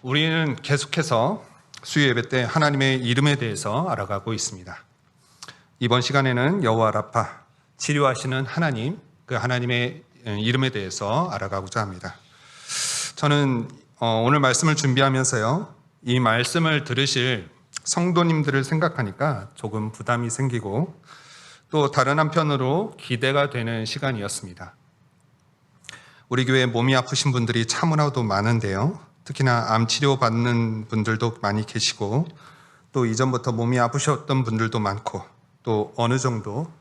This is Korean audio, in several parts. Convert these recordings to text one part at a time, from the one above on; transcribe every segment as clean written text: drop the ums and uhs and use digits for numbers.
우리는 계속해서 수요 예배 때 하나님의 이름에 대해서 알아가고 있습니다. 이번 시간에는 여호와 라파, 치료하시는 하나님, 그 하나님의 이름에 대해서 알아가고자 합니다. 저는 오늘 말씀을 준비하면서요, 이 말씀을 들으실 성도님들을 생각하니까 조금 부담이 생기고 또 다른 한편으로 기대가 되는 시간이었습니다. 우리 교회 몸이 아프신 분들이 참으로도 많은데요. 특히나 암 치료 받는 분들도 많이 계시고 또 이전부터 몸이 아프셨던 분들도 많고 또 어느 정도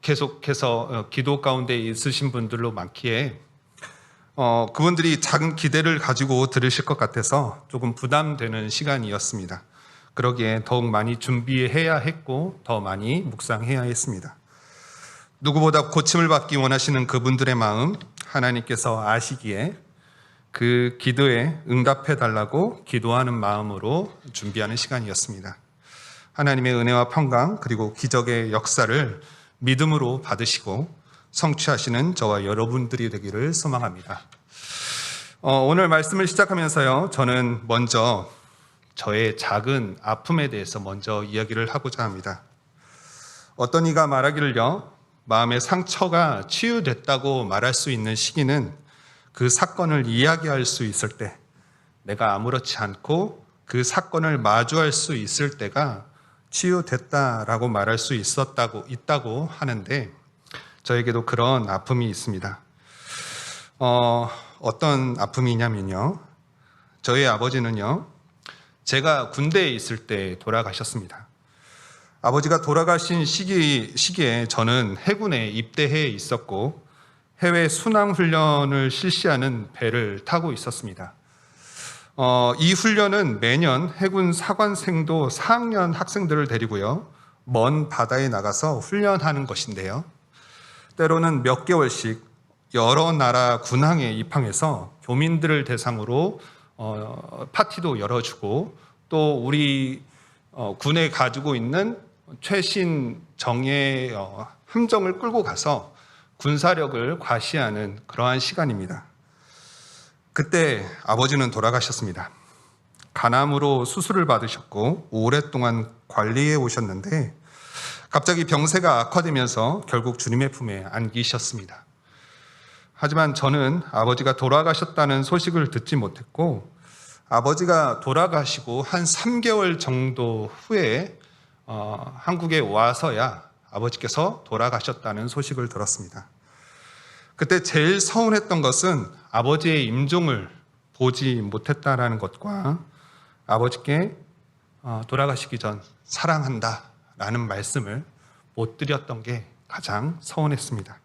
계속해서 기도 가운데 있으신 분들로 많기에 그분들이 작은 기대를 가지고 들으실 것 같아서 조금 부담되는 시간이었습니다. 그러기에 더욱 많이 준비해야 했고 더 많이 묵상해야 했습니다. 누구보다 고침을 받기 원하시는 그분들의 마음 하나님께서 아시기에 그 기도에 응답해 달라고 기도하는 마음으로 준비하는 시간이었습니다. 하나님의 은혜와 평강 그리고 기적의 역사를 믿음으로 받으시고 성취하시는 저와 여러분들이 되기를 소망합니다. 오늘 말씀을 시작하면서요, 저는 먼저 저의 작은 아픔에 대해서 먼저 이야기를 하고자 합니다. 어떤 이가 말하기를요, 마음의 상처가 치유됐다고 말할 수 있는 시기는 그 사건을 이야기할 수 있을 때, 내가 아무렇지 않고 그 사건을 마주할 수 있을 때가 치유됐다라고 말할 수 있다고 하는데, 저에게도 그런 아픔이 있습니다. 어떤 아픔이냐면요, 저희 아버지는요, 제가 군대에 있을 때 돌아가셨습니다. 아버지가 돌아가신 시기에 저는 해군에 입대해 있었고 해외 순항훈련을 실시하는 배를 타고 있었습니다. 이 훈련은 매년 해군 사관생도 4학년 학생들을 데리고요, 먼 바다에 나가서 훈련하는 것인데요. 때로는 몇 개월씩 여러 나라 군항에 입항해서 교민들을 대상으로 파티도 열어주고 또 우리 군에 가지고 있는 최신 정예 함정을 끌고 가서 군사력을 과시하는 그러한 시간입니다. 그때 아버지는 돌아가셨습니다. 간암으로 수술을 받으셨고 오랫동안 관리해 오셨는데 갑자기 병세가 악화되면서 결국 주님의 품에 안기셨습니다. 하지만 저는 아버지가 돌아가셨다는 소식을 듣지 못했고 아버지가 돌아가시고 한 3개월 정도 후에 한국에 와서야 아버지께서 돌아가셨다는 소식을 들었습니다. 그때 제일 서운했던 것은 아버지의 임종을 보지 못했다라는 것과 아버지께 돌아가시기 전 사랑한다 라는 말씀을 못 드렸던 게 가장 서운했습니다.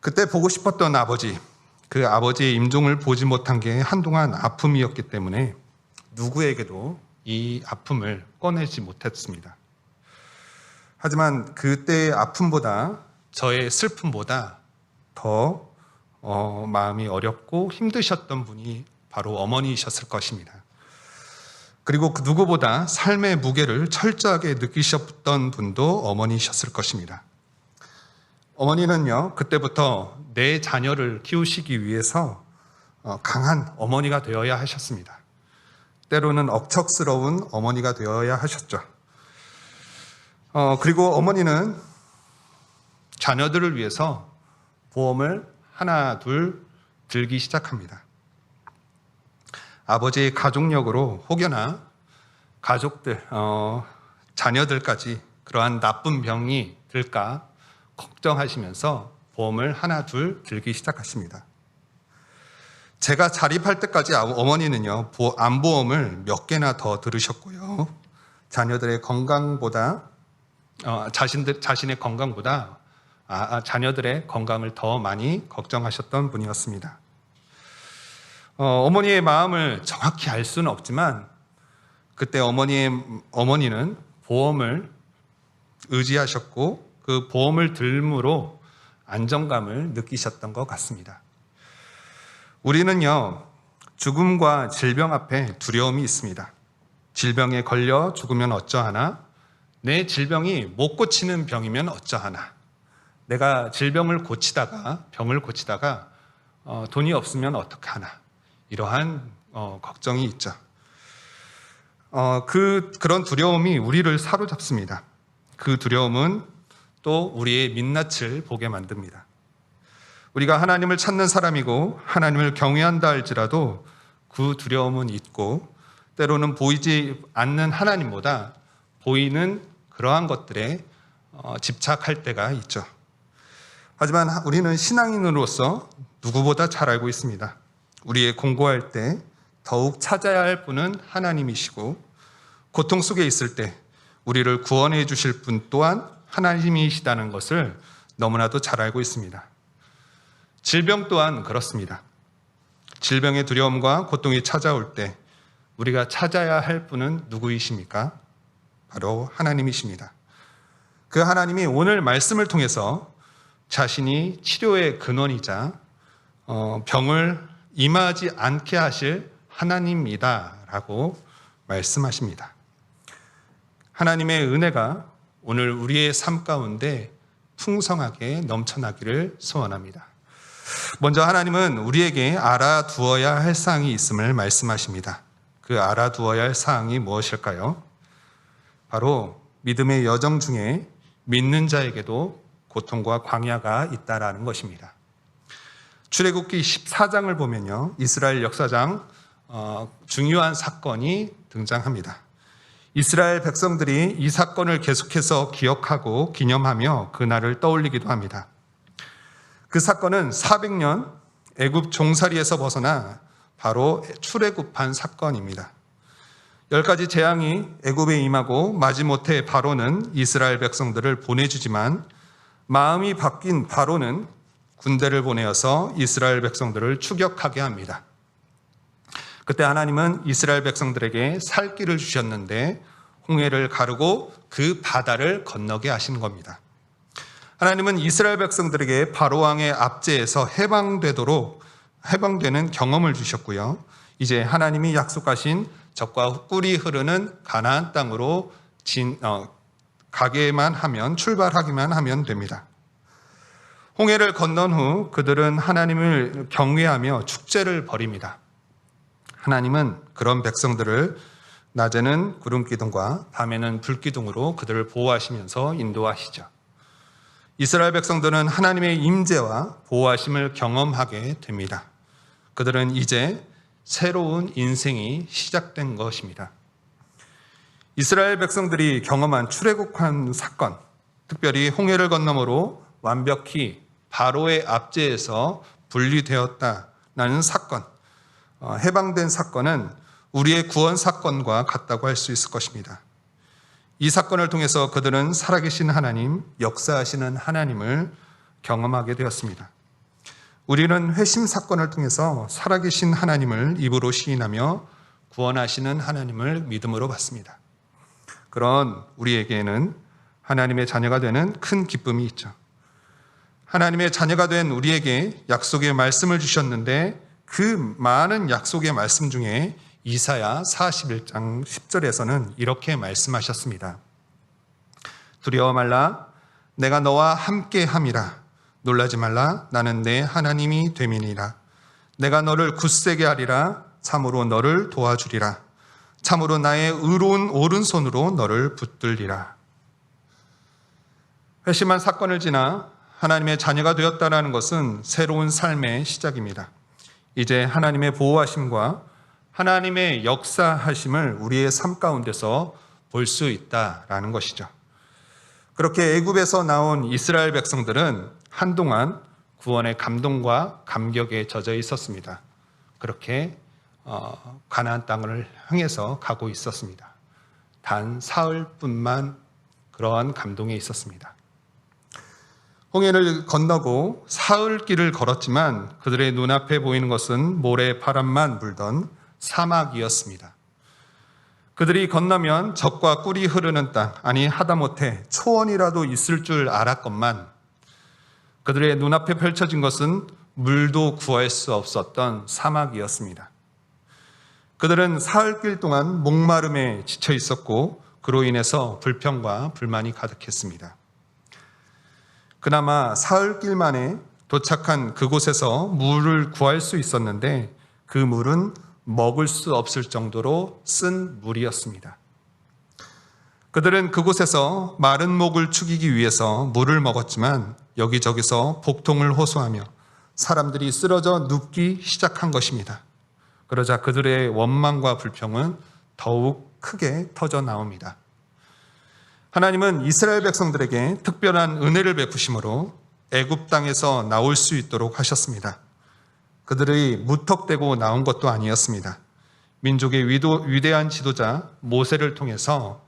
그때 보고 싶었던 아버지, 그 아버지의 임종을 보지 못한 게 한동안 아픔이었기 때문에 누구에게도 이 아픔을 꺼내지 못했습니다. 하지만 그때의 아픔보다 저의 슬픔보다 더 마음이 어렵고 힘드셨던 분이 바로 어머니이셨을 것입니다. 그리고 그 누구보다 삶의 무게를 철저하게 느끼셨던 분도 어머니이셨을 것입니다. 어머니는요, 그때부터 내 자녀를 키우시기 위해서 강한 어머니가 되어야 하셨습니다. 때로는 억척스러운 어머니가 되어야 하셨죠. 그리고 어머니는 자녀들을 위해서 보험을 하나 둘 들기 시작합니다. 아버지의 가족력으로 혹여나 가족들, 자녀들까지 그러한 나쁜 병이 들까 걱정하시면서 보험을 하나 둘 들기 시작하십니다. 제가 자립할 때까지 어머니는요, 암보험을 몇 개나 더 들으셨고요, 자녀들의 건강보다 자신의 건강보다 자녀들의 건강을 더 많이 걱정하셨던 분이었습니다. 어머니의 마음을 정확히 알 수는 없지만 그때 어머니는 보험을 의지하셨고 그 보험을 들므로 안정감을 느끼셨던 것 같습니다. 우리는요, 죽음과 질병 앞에 두려움이 있습니다. 질병에 걸려 죽으면 어쩌하나? 내 질병이 못 고치는 병이면 어쩌하나? 내가 병을 고치다가 돈이 없으면 어떻게 하나 이러한 걱정이 있죠. 그런 두려움이 우리를 사로잡습니다. 그 두려움은 또 우리의 민낯을 보게 만듭니다. 우리가 하나님을 찾는 사람이고 하나님을 경외한다 할지라도 그 두려움은 있고 때로는 보이지 않는 하나님보다 보이는 그러한 것들에 집착할 때가 있죠. 하지만 우리는 신앙인으로서 누구보다 잘 알고 있습니다. 우리의 공고할 때 더욱 찾아야 할 분은 하나님이시고 고통 속에 있을 때 우리를 구원해 주실 분 또한 하나님이시다는 것을 너무나도 잘 알고 있습니다. 질병 또한 그렇습니다. 질병의 두려움과 고통이 찾아올 때 우리가 찾아야 할 분은 누구이십니까? 바로 하나님이십니다. 그 하나님이 오늘 말씀을 통해서 자신이 치료의 근원이자 병을 임하지 않게 하실 하나님이다라고 말씀하십니다. 하나님의 은혜가 오늘 우리의 삶 가운데 풍성하게 넘쳐나기를 소원합니다. 먼저 하나님은 우리에게 알아두어야 할 사항이 있음을 말씀하십니다. 그 알아두어야 할 사항이 무엇일까요? 바로 믿음의 여정 중에 믿는 자에게도 고통과 광야가 있다라는 것입니다. 출애굽기 14장을 보면요, 이스라엘 역사상 중요한 사건이 등장합니다. 이스라엘 백성들이 이 사건을 계속해서 기억하고 기념하며 그날을 떠올리기도 합니다. 그 사건은 400년 애굽 종살이에서 벗어나 바로 출애굽한 사건입니다. 10가지 재앙이 애굽에 임하고 마지못해 바로는 이스라엘 백성들을 보내주지만 마음이 바뀐 바로는 군대를 보내어서 이스라엘 백성들을 추격하게 합니다. 그때 하나님은 이스라엘 백성들에게 살 길을 주셨는데 홍해를 가르고 그 바다를 건너게 하신 겁니다. 하나님은 이스라엘 백성들에게 바로 왕의 압제에서 해방되는 경험을 주셨고요. 이제 하나님이 약속하신 적과 꿀이 흐르는 가나안 땅으로 출발하기만 하면 됩니다. 홍해를 건넌 후 그들은 하나님을 경외하며 축제를 벌입니다. 하나님은 그런 백성들을 낮에는 구름 기둥과 밤에는 불 기둥으로 그들을 보호하시면서 인도하시죠. 이스라엘 백성들은 하나님의 임재와 보호하심을 경험하게 됩니다. 그들은 이제 새로운 인생이 시작된 것입니다. 이스라엘 백성들이 경험한 출애굽한 사건, 특별히 홍해를 건너므로 완벽히 바로의 압제에서 분리되었다는 사건, 해방된 사건은 우리의 구원 사건과 같다고 할 수 있을 것입니다. 이 사건을 통해서 그들은 살아계신 하나님, 역사하시는 하나님을 경험하게 되었습니다. 우리는 회심 사건을 통해서 살아계신 하나님을 입으로 시인하며 구원하시는 하나님을 믿음으로 받습니다. 그런 우리에게는 하나님의 자녀가 되는 큰 기쁨이 있죠. 하나님의 자녀가 된 우리에게 약속의 말씀을 주셨는데 그 많은 약속의 말씀 중에 이사야 41장 10절에서는 이렇게 말씀하셨습니다. 두려워 말라, 내가 너와 함께 함이라. 놀라지 말라, 나는 내 하나님이 됨이니라. 내가 너를 굳세게 하리라. 참으로 너를 도와주리라. 참으로 나의 의로운 오른손으로 너를 붙들리라. 회심한 사건을 지나 하나님의 자녀가 되었다는 것은 새로운 삶의 시작입니다. 이제 하나님의 보호하심과 하나님의 역사하심을 우리의 삶 가운데서 볼 수 있다라는 것이죠. 그렇게 애굽에서 나온 이스라엘 백성들은 한동안 구원의 감동과 감격에 젖어 있었습니다. 그렇게 가나안 땅을 향해서 가고 있었습니다. 단 사흘뿐만 그러한 감동에 있었습니다. 홍해를 건너고 사흘 길을 걸었지만 그들의 눈앞에 보이는 것은 모래 바람만 불던 사막이었습니다. 그들이 건너면 젖과 꿀이 흐르는 땅, 아니 하다못해 초원이라도 있을 줄 알았건만 그들의 눈앞에 펼쳐진 것은 물도 구할 수 없었던 사막이었습니다. 그들은 사흘길 동안 목마름에 지쳐 있었고 그로 인해서 불평과 불만이 가득했습니다. 그나마 사흘길 만에 도착한 그곳에서 물을 구할 수 있었는데 그 물은 먹을 수 없을 정도로 쓴 물이었습니다. 그들은 그곳에서 마른 목을 축이기 위해서 물을 먹었지만 여기저기서 복통을 호소하며 사람들이 쓰러져 눕기 시작한 것입니다. 그러자 그들의 원망과 불평은 더욱 크게 터져 나옵니다. 하나님은 이스라엘 백성들에게 특별한 은혜를 베푸심으로 애굽 땅에서 나올 수 있도록 하셨습니다. 그들이 무턱대고 나온 것도 아니었습니다. 민족의 위대한 지도자 모세를 통해서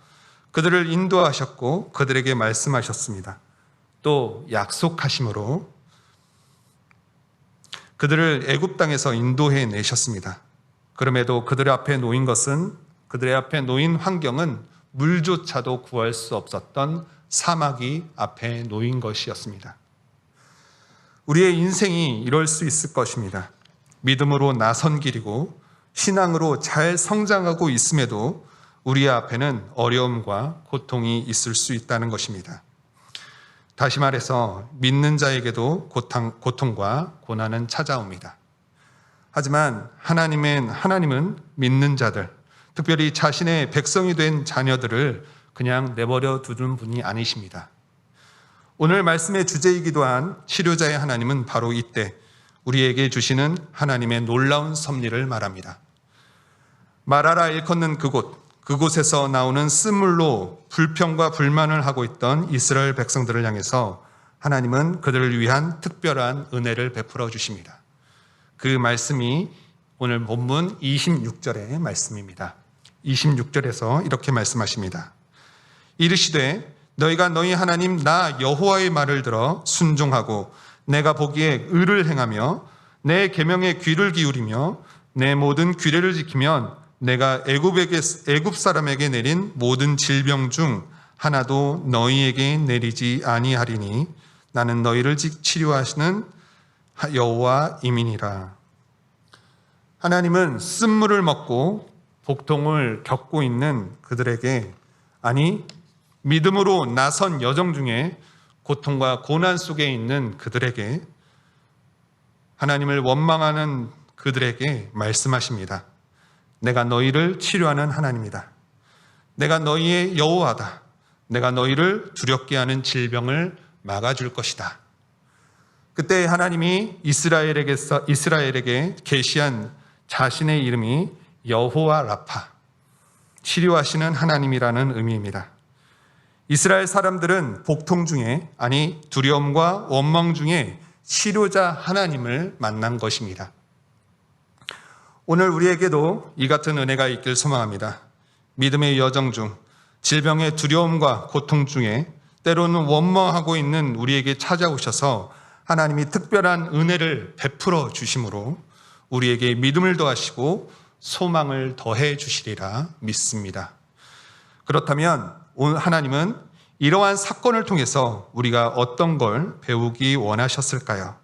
그들을 인도하셨고 그들에게 말씀하셨습니다. 또 약속하심으로 그들을 애굽 땅에서 인도해 내셨습니다. 그럼에도 그들의 앞에 놓인 환경은 물조차도 구할 수 없었던 사막이 앞에 놓인 것이었습니다. 우리의 인생이 이럴 수 있을 것입니다. 믿음으로 나선 길이고 신앙으로 잘 성장하고 있음에도 우리 앞에는 어려움과 고통이 있을 수 있다는 것입니다. 다시 말해서 믿는 자에게도 고통과 고난은 찾아옵니다. 하지만 하나님은 믿는 자들, 특별히 자신의 백성이 된 자녀들을 그냥 내버려 두는 분이 아니십니다. 오늘 말씀의 주제이기도 한 치료자의 하나님은 바로 이때 우리에게 주시는 하나님의 놀라운 섭리를 말합니다. 마라라 일컫는 그곳에서 나오는 쓴물로 불평과 불만을 하고 있던 이스라엘 백성들을 향해서 하나님은 그들을 위한 특별한 은혜를 베풀어 주십니다. 그 말씀이 오늘 본문 26절의 말씀입니다. 26절에서 이렇게 말씀하십니다. 이르시되 너희가 너희 하나님 나 여호와의 말을 들어 순종하고 내가 보기에 의를 행하며 내 계명에 귀를 기울이며 내 모든 규례를 지키면 내가 애굽 사람에게 내린 모든 질병 중 하나도 너희에게 내리지 아니하리니 나는 너희를 치료하시는 여호와임이니라. 하나님은 쓴물을 먹고 복통을 겪고 있는 그들에게, 아니 믿음으로 나선 여정 중에 고통과 고난 속에 있는 그들에게, 하나님을 원망하는 그들에게 말씀하십니다. 내가 너희를 치료하는 하나님이다. 내가 너희의 여호와다. 내가 너희를 두렵게 하는 질병을 막아줄 것이다. 그때 하나님이 이스라엘에게 계시한 자신의 이름이 여호와 라파, 치료하시는 하나님이라는 의미입니다. 이스라엘 사람들은 복통 중에, 아니 두려움과 원망 중에 치료자 하나님을 만난 것입니다. 오늘 우리에게도 이 같은 은혜가 있길 소망합니다. 믿음의 여정 중, 질병의 두려움과 고통 중에 때로는 원망하고 있는 우리에게 찾아오셔서 하나님이 특별한 은혜를 베풀어 주심으로 우리에게 믿음을 더하시고 소망을 더해 주시리라 믿습니다. 그렇다면 오늘 하나님은 이러한 사건을 통해서 우리가 어떤 걸 배우기 원하셨을까요?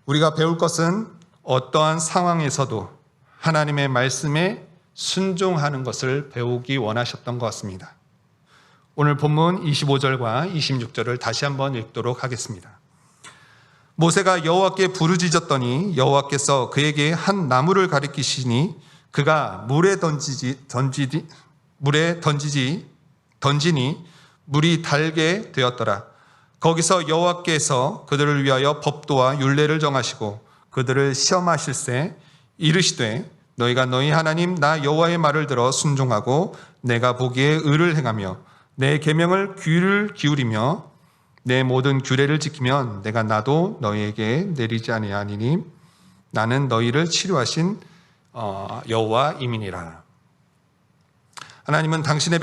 우리가 배울 것은 어떠한 상황에서도 하나님의 말씀에 순종하는 것을 배우기 원하셨던 것 같습니다. 오늘 본문 25절과 26절을 다시 한번 읽도록 하겠습니다. 모세가 여호와께 부르짖었더니 여호와께서 그에게 한 나무를 가리키시니 그가 물에 던지니 물이 달게 되었더라. 거기서 여호와께서 그들을 위하여 법도와 율례를 정하시고 그들을 시험하실세 이르시되 너희가 너희 하나님 나 여호와의 말을 들어 순종하고 내가 보기에 의를 행하며 내 계명을 귀를 기울이며 내 모든 규례를 지키면 내가 나도 너희에게 내리지 아니하니니 나는 너희를 치료하신 여호와임이니라. 하나님은 당신의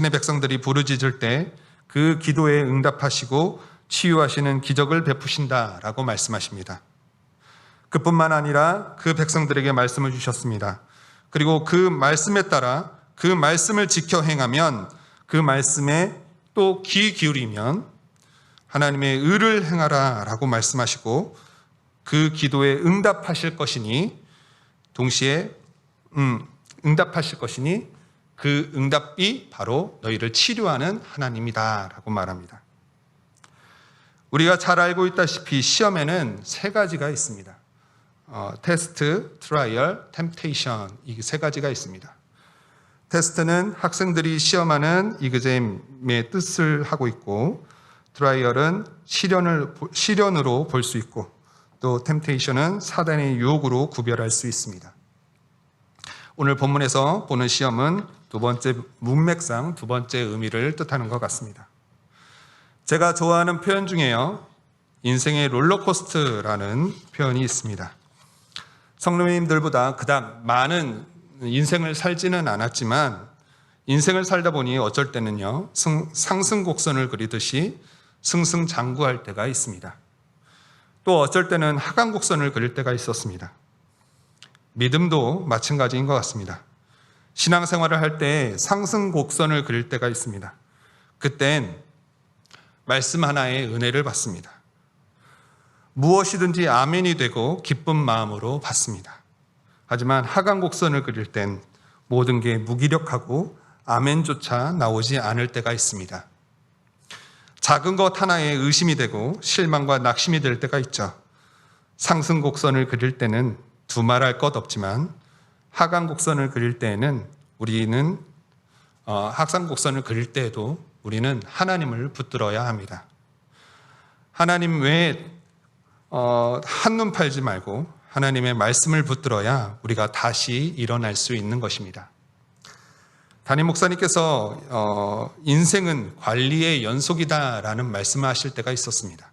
백성들이 부르짖을 때 그 기도에 응답하시고 치유하시는 기적을 베푸신다라고 말씀하십니다. 그뿐만 아니라 그 백성들에게 말씀을 주셨습니다. 그리고 그 말씀에 따라 그 말씀을 지켜 행하면, 그 말씀에 또 귀 기울이면 하나님의 의를 행하라 라고 말씀하시고 그 기도에 응답하실 것이니, 동시에 응답하실 것이니 그 응답이 바로 너희를 치료하는 하나님이다 라고 말합니다. 우리가 잘 알고 있다시피 시험에는 세 가지가 있습니다. 테스트, 트라이얼, 템테이션, 이 세 가지가 있습니다. 테스트는 학생들이 시험하는 이그잼의 뜻을 하고 있고, 트라이얼은 시련으로 볼 수 있고, 또 템테이션은 사단의 유혹으로 구별할 수 있습니다. 오늘 본문에서 보는 시험은 두 번째 문맥상 두 번째 의미를 뜻하는 것 같습니다. 제가 좋아하는 표현 중에요, 인생의 롤러코스터라는 표현이 있습니다. 성도님들보다 그닥 많은 인생을 살지는 않았지만 인생을 살다 보니 어쩔 때는요, 상승곡선을 그리듯이 승승장구할 때가 있습니다. 또 어쩔 때는 하강곡선을 그릴 때가 있었습니다. 믿음도 마찬가지인 것 같습니다. 신앙생활을 할 때 상승곡선을 그릴 때가 있습니다. 그땐 말씀 하나의 은혜를 받습니다. 무엇이든지 아멘이 되고 기쁜 마음으로 받습니다. 하지만 하강곡선을 그릴 땐 모든 게 무기력하고 아멘조차 나오지 않을 때가 있습니다. 작은 것 하나에 의심이 되고 실망과 낙심이 될 때가 있죠. 상승곡선을 그릴 때는 두말할 것 없지만 하강곡선을 그릴 때에는 하강곡선을 그릴 때에도 우리는 하나님을 붙들어야 합니다. 하나님 외에 한눈 팔지 말고 하나님의 말씀을 붙들어야 우리가 다시 일어날 수 있는 것입니다. 담임 목사님께서 인생은 관리의 연속이다라는 말씀을 하실 때가 있었습니다.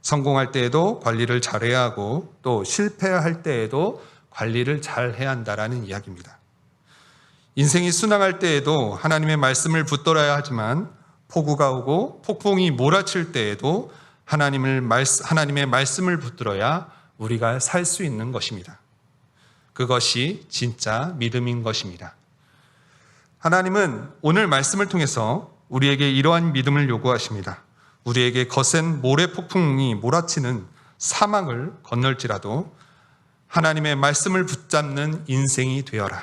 성공할 때에도 관리를 잘해야 하고 또 실패할 때에도 관리를 잘해야 한다라는 이야기입니다. 인생이 순항할 때에도 하나님의 말씀을 붙들어야 하지만 폭우가 오고 폭풍이 몰아칠 때에도 하나님의 말씀을 붙들어야 우리가 살 수 있는 것입니다. 그것이 진짜 믿음인 것입니다. 하나님은 오늘 말씀을 통해서 우리에게 이러한 믿음을 요구하십니다. 우리에게 거센 모래 폭풍이 몰아치는 사막을 건널지라도 하나님의 말씀을 붙잡는 인생이 되어라.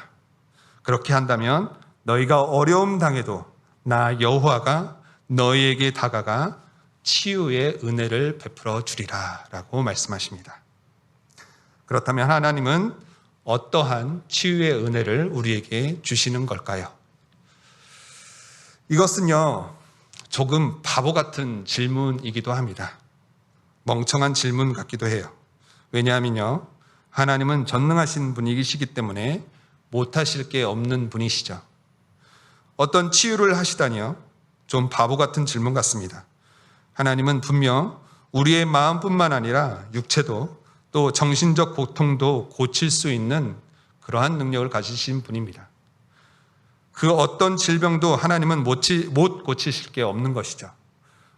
그렇게 한다면 너희가 어려움 당해도 나 여호와가 너희에게 다가가 치유의 은혜를 베풀어 주리라 라고 말씀하십니다. 그렇다면 하나님은 어떠한 치유의 은혜를 우리에게 주시는 걸까요? 이것은요, 조금 바보 같은 질문이기도 합니다. 멍청한 질문 같기도 해요. 왜냐하면요, 하나님은 전능하신 분이시기 때문에 못하실 게 없는 분이시죠. 어떤 치유를 하시다니요? 좀 바보 같은 질문 같습니다. 하나님은 분명 우리의 마음뿐만 아니라 육체도 또 정신적 고통도 고칠 수 있는 그러한 능력을 가지신 분입니다. 그 어떤 질병도 하나님은 못 고치실 게 없는 것이죠.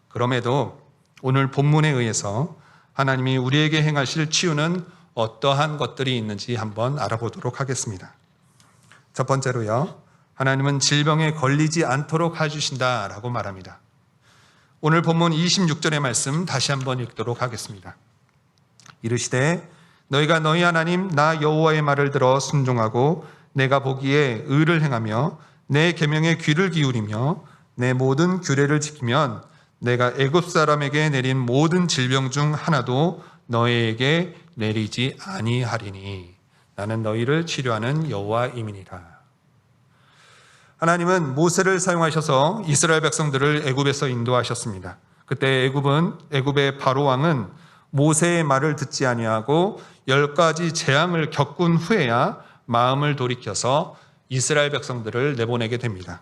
그럼에도 오늘 본문에 의해서 하나님이 우리에게 행하실 치유는 어떠한 것들이 있는지 한번 알아보도록 하겠습니다. 첫 번째로요, 하나님은 질병에 걸리지 않도록 해주신다라고 말합니다. 오늘 본문 26절의 말씀 다시 한번 읽도록 하겠습니다. 이르시되 너희가 너희 하나님 나 여호와의 말을 들어 순종하고 내가 보기에 의를 행하며 내 계명에 귀를 기울이며 내 모든 규례를 지키면 내가 애굽 사람에게 내린 모든 질병 중 하나도 너희에게 내리지 아니하리니 나는 너희를 치료하는 여호와임이니라. 하나님은 모세를 사용하셔서 이스라엘 백성들을 애굽에서 인도하셨습니다. 그때 애굽의 바로 왕은 모세의 말을 듣지 아니하고 10가지 재앙을 겪은 후에야 마음을 돌이켜서 이스라엘 백성들을 내보내게 됩니다.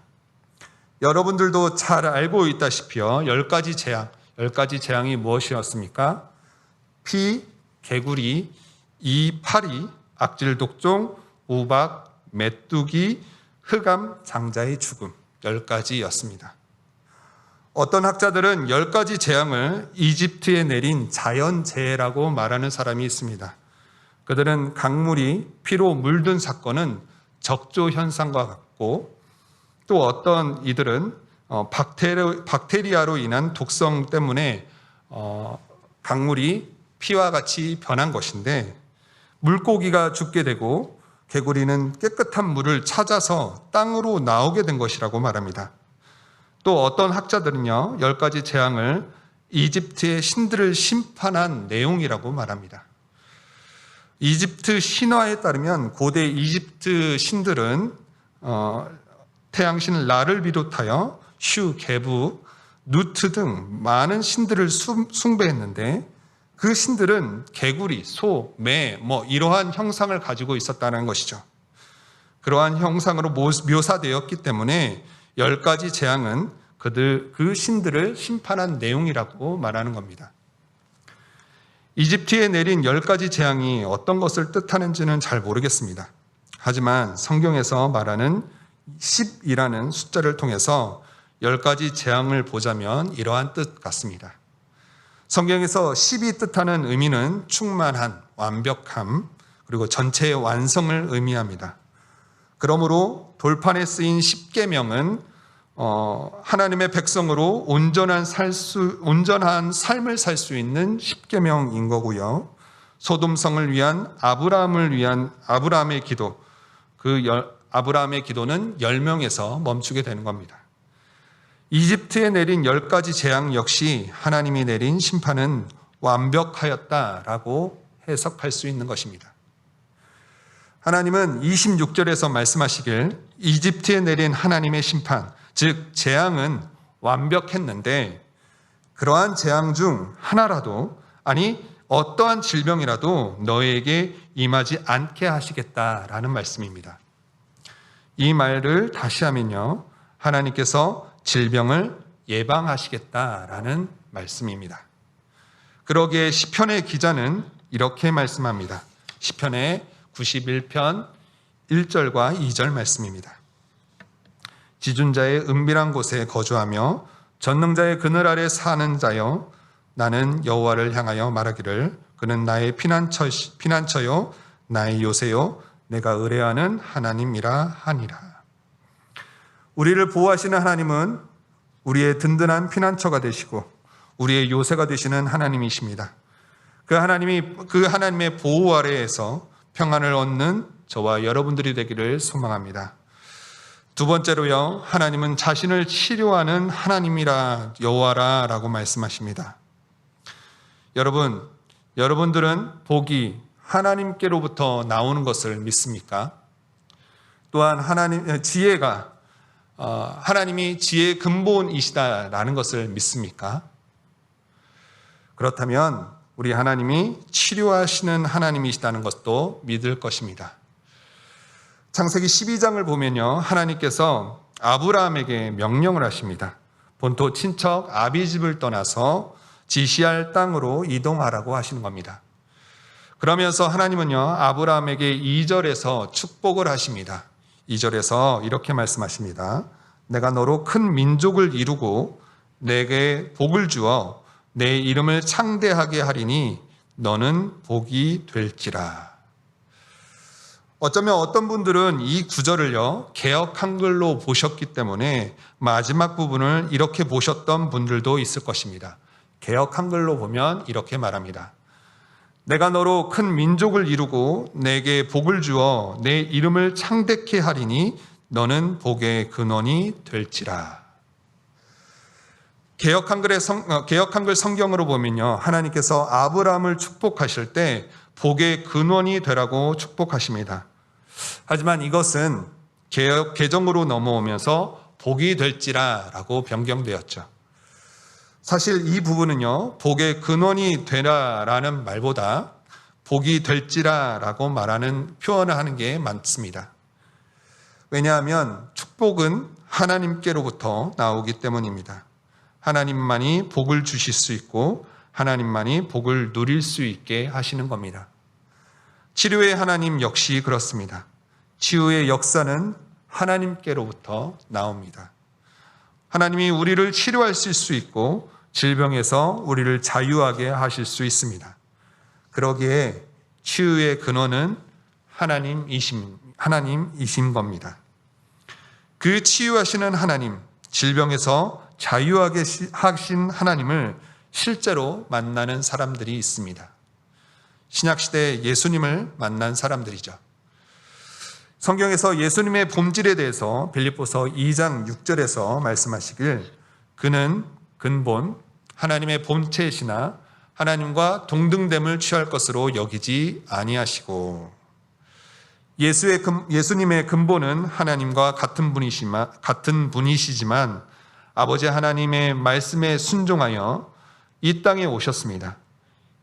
여러분들도 잘 알고 있다시피요, 10가지 재앙이 무엇이었습니까? 피, 개구리, 이, 파리, 악질 독종, 우박, 메뚜기, 흑암, 장자의 죽음, 10가지였습니다. 어떤 학자들은 10가지 재앙을 이집트에 내린 자연재해라고 말하는 사람이 있습니다. 그들은 강물이 피로 물든 사건은 적조 현상과 같고, 또 어떤 이들은 박테리아로 인한 독성 때문에 강물이 피와 같이 변한 것인데, 물고기가 죽게 되고 개구리는 깨끗한 물을 찾아서 땅으로 나오게 된 것이라고 말합니다. 또 어떤 학자들은요, 10가지 재앙을 이집트의 신들을 심판한 내용이라고 말합니다. 이집트 신화에 따르면 고대 이집트 신들은 태양신 라를 비롯하여 슈, 게부, 누트 등 많은 신들을 숭배했는데 그 신들은 개구리, 소, 매, 이러한 형상을 가지고 있었다는 것이죠. 그러한 형상으로 묘사되었기 때문에 10가지 재앙은 그 신들을 심판한 내용이라고 말하는 겁니다. 이집트에 내린 10가지 재앙이 어떤 것을 뜻하는지는 잘 모르겠습니다. 하지만 성경에서 말하는 10이라는 숫자를 통해서 10가지 재앙을 보자면 이러한 뜻 같습니다. 성경에서 10이 뜻하는 의미는 충만한, 완벽함, 그리고 전체의 완성을 의미합니다. 그러므로 돌판에 쓰인 10계명은 하나님의 백성으로 온전한 삶을 살 수 있는 10계명인 거고요. 소돔성을 위한 아브라함의 기도, 아브라함의 기도는 10명에서 멈추게 되는 겁니다. 이집트에 내린 10가지 재앙 역시 하나님이 내린 심판은 완벽하였다라고 해석할 수 있는 것입니다. 하나님은 26절에서 말씀하시길 이집트에 내린 하나님의 심판, 즉 재앙은 완벽했는데 그러한 재앙 중 하나라도, 아니 어떠한 질병이라도 너희에게 임하지 않게 하시겠다라는 말씀입니다. 이 말을 다시 하면요, 하나님께서 질병을 예방하시겠다라는 말씀입니다. 그러기에 시편의 기자는 이렇게 말씀합니다. 시편의 91편 1절과 2절 말씀입니다. 지존자의 은밀한 곳에 거주하며 전능자의 그늘 아래 사는 자여, 나는 여호와를 향하여 말하기를 그는 나의 피난처요 나의 요새요 내가 의뢰하는 하나님이라 하니라. 우리를 보호하시는 하나님은 우리의 든든한 피난처가 되시고 우리의 요새가 되시는 하나님이십니다. 그 하나님의 보호 아래에서 평안을 얻는 저와 여러분들이 되기를 소망합니다. 두 번째로요, 하나님은 자신을 치료하는 하나님이라 여호와라라고 말씀하십니다. 여러분들은 복이 하나님께로부터 나오는 것을 믿습니까? 또한 하나님이 지혜의 근본이시다라는 것을 믿습니까? 그렇다면 우리 하나님이 치료하시는 하나님이시다는 것도 믿을 것입니다. 창세기 12장을 보면요, 하나님께서 아브라함에게 명령을 하십니다. 본토 친척 아비집을 떠나서 지시할 땅으로 이동하라고 하시는 겁니다. 그러면서 하나님은요, 아브라함에게 2절에서 축복을 하십니다. 2절에서 이렇게 말씀하십니다. 내가 너로 큰 민족을 이루고 내게 복을 주어 내 이름을 창대하게 하리니 너는 복이 될지라. 어쩌면 어떤 분들은 이 구절을요, 개역 한글로 보셨기 때문에 마지막 부분을 이렇게 보셨던 분들도 있을 것입니다. 개역 한글로 보면 이렇게 말합니다. 내가 너로 큰 민족을 이루고 내게 복을 주어 내 이름을 창대케 하리니 너는 복의 근원이 될지라. 개역 한글 성경으로 보면요, 하나님께서 아브라함을 축복하실 때 복의 근원이 되라고 축복하십니다. 하지만 이것은 개정으로 넘어오면서 복이 될지라라고 변경되었죠. 사실 이 부분은요, 복의 근원이 되라라는 말보다 복이 될지라라고 표현을 하는 게 많습니다. 왜냐하면 축복은 하나님께로부터 나오기 때문입니다. 하나님만이 복을 주실 수 있고 하나님만이 복을 누릴 수 있게 하시는 겁니다. 치료의 하나님 역시 그렇습니다. 치유의 역사는 하나님께로부터 나옵니다. 하나님이 우리를 치료하실 수 있고 질병에서 우리를 자유하게 하실 수 있습니다. 그러기에 치유의 근원은 하나님이신 겁니다. 그 치유하시는 하나님, 질병에서 자유하게 하신 하나님을 실제로 만나는 사람들이 있습니다. 신약시대 예수님을 만난 사람들이죠. 성경에서 예수님의 본질에 대해서 빌립보서 2장 6절에서 말씀하시길 그는 근본, 하나님의 본체시나 하나님과 동등됨을 취할 것으로 여기지 아니하시고, 예수님의 근본은 하나님과 같은 분이시지만 아버지 하나님의 말씀에 순종하여 이 땅에 오셨습니다.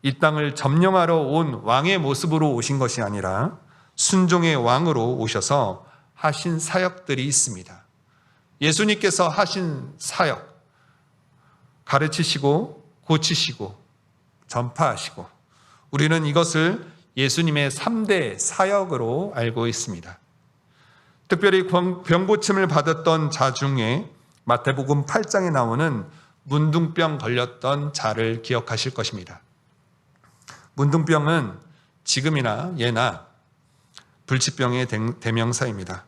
이 땅을 점령하러 온 왕의 모습으로 오신 것이 아니라 순종의 왕으로 오셔서 하신 사역들이 있습니다. 예수님께서 하신 사역, 가르치시고 고치시고 전파하시고, 우리는 이것을 예수님의 3대 사역으로 알고 있습니다. 특별히 병고침을 받았던 자 중에 마태복음 8장에 나오는 문둥병 걸렸던 자를 기억하실 것입니다. 문둥병은 지금이나 예나 불치병의 대명사입니다.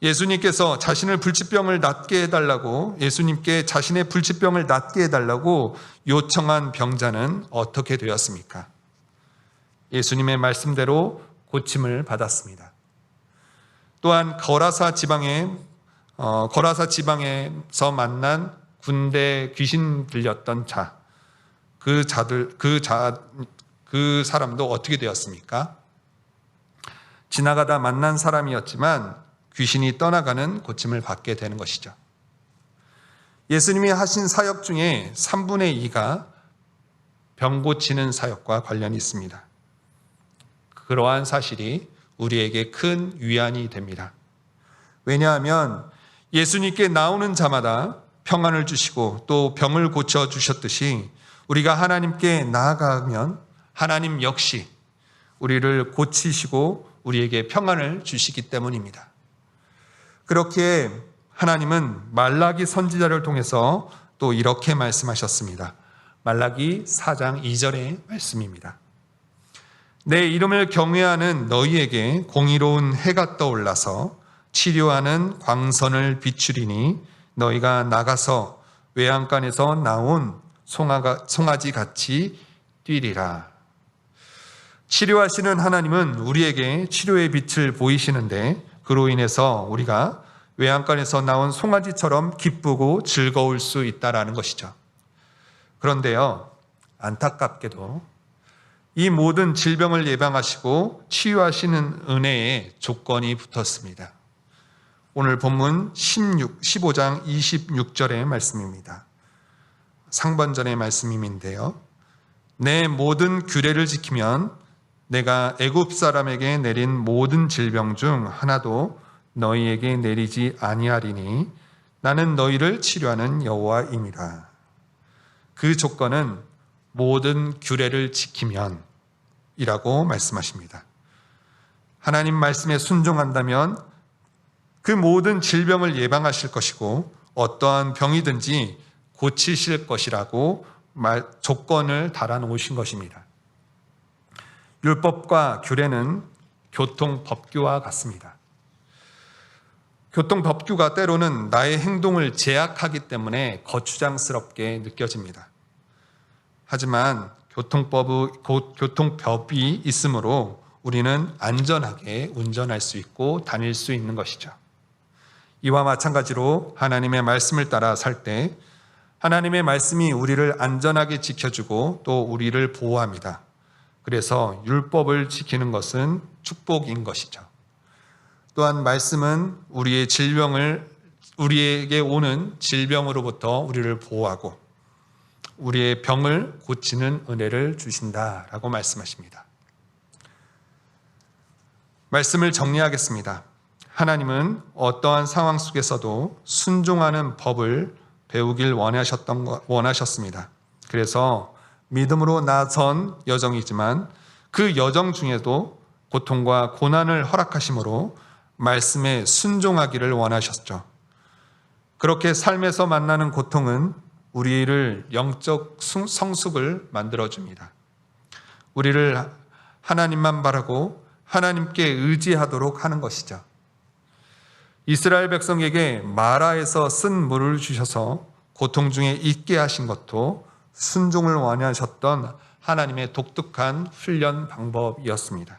예수님께서 자신의 불치병을 낫게 해달라고 요청한 병자는 어떻게 되었습니까? 예수님의 말씀대로 고침을 받았습니다. 또한 거라사 지방에서 만난 군대 귀신 들렸던 자, 그 사람도 어떻게 되었습니까? 지나가다 만난 사람이었지만 귀신이 떠나가는 고침을 받게 되는 것이죠. 예수님이 하신 사역 중에 3분의 2가 병 고치는 사역과 관련이 있습니다. 그러한 사실이 우리에게 큰 위안이 됩니다. 왜냐하면 예수님께 나오는 자마다 평안을 주시고 또 병을 고쳐 주셨듯이 우리가 하나님께 나아가면 하나님 역시 우리를 고치시고 우리에게 평안을 주시기 때문입니다. 그렇게 하나님은 말라기 선지자를 통해서 또 이렇게 말씀하셨습니다. 말라기 4장 2절의 말씀입니다. 내 이름을 경외하는 너희에게 공의로운 해가 떠올라서 치료하는 광선을 비추리니 너희가 나가서 외양간에서 나온 송아지 같이 뛰리라. 치료하시는 하나님은 우리에게 치료의 빛을 보이시는데 그로 인해서 우리가 외양간에서 나온 송아지처럼 기쁘고 즐거울 수 있다라는 것이죠. 그런데요, 안타깝게도 이 모든 질병을 예방하시고 치유하시는 은혜에 조건이 붙었습니다. 오늘 본문 15장 26절의 말씀입니다. 상반절의 말씀인데요. 내 모든 규례를 지키면 내가 애굽 사람에게 내린 모든 질병 중 하나도 너희에게 내리지 아니하리니 나는 너희를 치료하는 여호와임이라. 그 조건은 모든 규례를 지키면 이라고 말씀하십니다. 하나님 말씀에 순종한다면 그 모든 질병을 예방하실 것이고 어떠한 병이든지 고치실 것이라고 조건을 달아놓으신 것입니다. 율법과 규례는 교통법규와 같습니다. 교통법규가 때로는 나의 행동을 제약하기 때문에 거추장스럽게 느껴집니다. 하지만 교통법이 있으므로 우리는 안전하게 운전할 수 있고 다닐 수 있는 것이죠. 이와 마찬가지로 하나님의 말씀을 따라 살 때 하나님의 말씀이 우리를 안전하게 지켜주고 또 우리를 보호합니다. 그래서 율법을 지키는 것은 축복인 것이죠. 또한 말씀은 우리에게 오는 질병으로부터 우리를 보호하고 우리의 병을 고치는 은혜를 주신다라고 말씀하십니다. 말씀을 정리하겠습니다. 하나님은 어떠한 상황 속에서도 순종하는 법을 배우길 원하셨습니다. 그래서 믿음으로 나선 여정이지만 그 여정 중에도 고통과 고난을 허락하심으로 말씀에 순종하기를 원하셨죠. 그렇게 삶에서 만나는 고통은 우리를 영적 성숙을 만들어줍니다. 우리를 하나님만 바라고 하나님께 의지하도록 하는 것이죠. 이스라엘 백성에게 마라에서 쓴 물을 주셔서 고통 중에 있게 하신 것도 순종을 원하셨던 하나님의 독특한 훈련 방법이었습니다.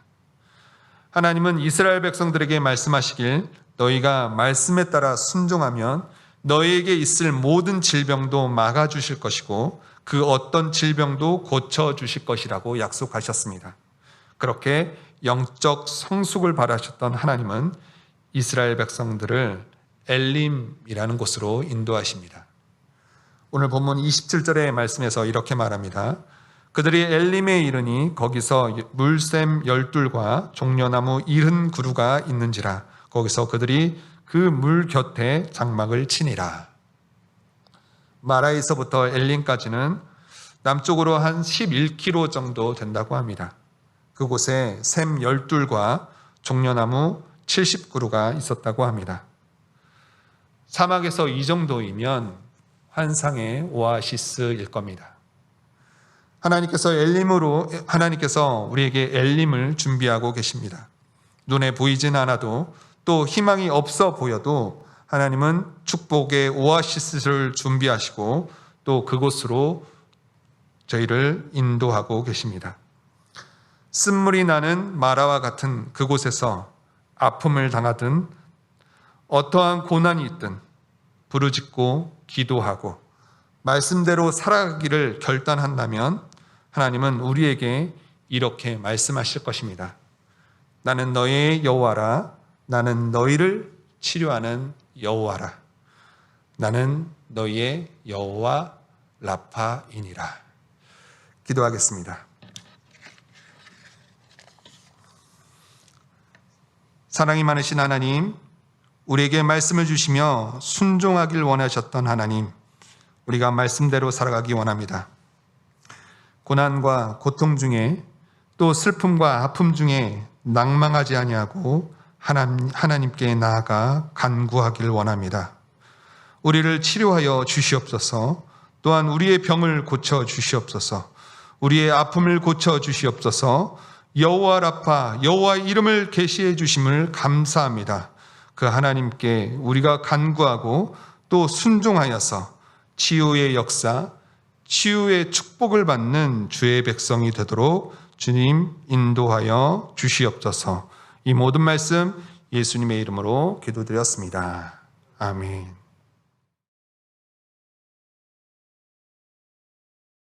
하나님은 이스라엘 백성들에게 말씀하시길 너희가 말씀에 따라 순종하면 너희에게 있을 모든 질병도 막아주실 것이고 그 어떤 질병도 고쳐주실 것이라고 약속하셨습니다. 그렇게 영적 성숙을 바라셨던 하나님은 이스라엘 백성들을 엘림이라는 곳으로 인도하십니다. 오늘 본문 27절의 말씀에서 이렇게 말합니다. 그들이 엘림에 이르니 거기서 물샘 12과 종려나무 70그루가 있는지라. 거기서 그들이 그 물 곁에 장막을 치니라. 마라에서부터 엘림까지는 남쪽으로 한 11km 정도 된다고 합니다. 그곳에 샘 12과 종려나무 70그루가 있었다고 합니다. 사막에서 이 정도이면 환상의 오아시스일 겁니다. 하나님께서 우리에게 엘림을 준비하고 계십니다. 눈에 보이진 않아도 또 희망이 없어 보여도 하나님은 축복의 오아시스를 준비하시고 또 그곳으로 저희를 인도하고 계십니다. 쓴물이 나는 마라와 같은 그곳에서 아픔을 당하든 어떠한 고난이 있든 부르짖고 기도하고 말씀대로 살아가기를 결단한다면 하나님은 우리에게 이렇게 말씀하실 것입니다. 나는 너의 여호와라. 나는 너희를 치료하는 여호와라. 나는 너희의 여호와 라파이니라. 기도하겠습니다. 사랑이 많으신 하나님, 우리에게 말씀을 주시며 순종하길 원하셨던 하나님, 우리가 말씀대로 살아가기 원합니다. 고난과 고통 중에 또 슬픔과 아픔 중에 낭망하지 아니하고 하나님께 나아가 간구하길 원합니다. 우리를 치료하여 주시옵소서. 또한 우리의 병을 고쳐 주시옵소서. 우리의 아픔을 고쳐 주시옵소서. 여호와 라파, 여호와의 이름을 계시해 주심을 감사합니다. 그 하나님께 우리가 간구하고 또 순종하여서 치유의 역사, 치유의 축복을 받는 주의 백성이 되도록 주님 인도하여 주시옵소서. 이 모든 말씀 예수님의 이름으로 기도드렸습니다. 아멘.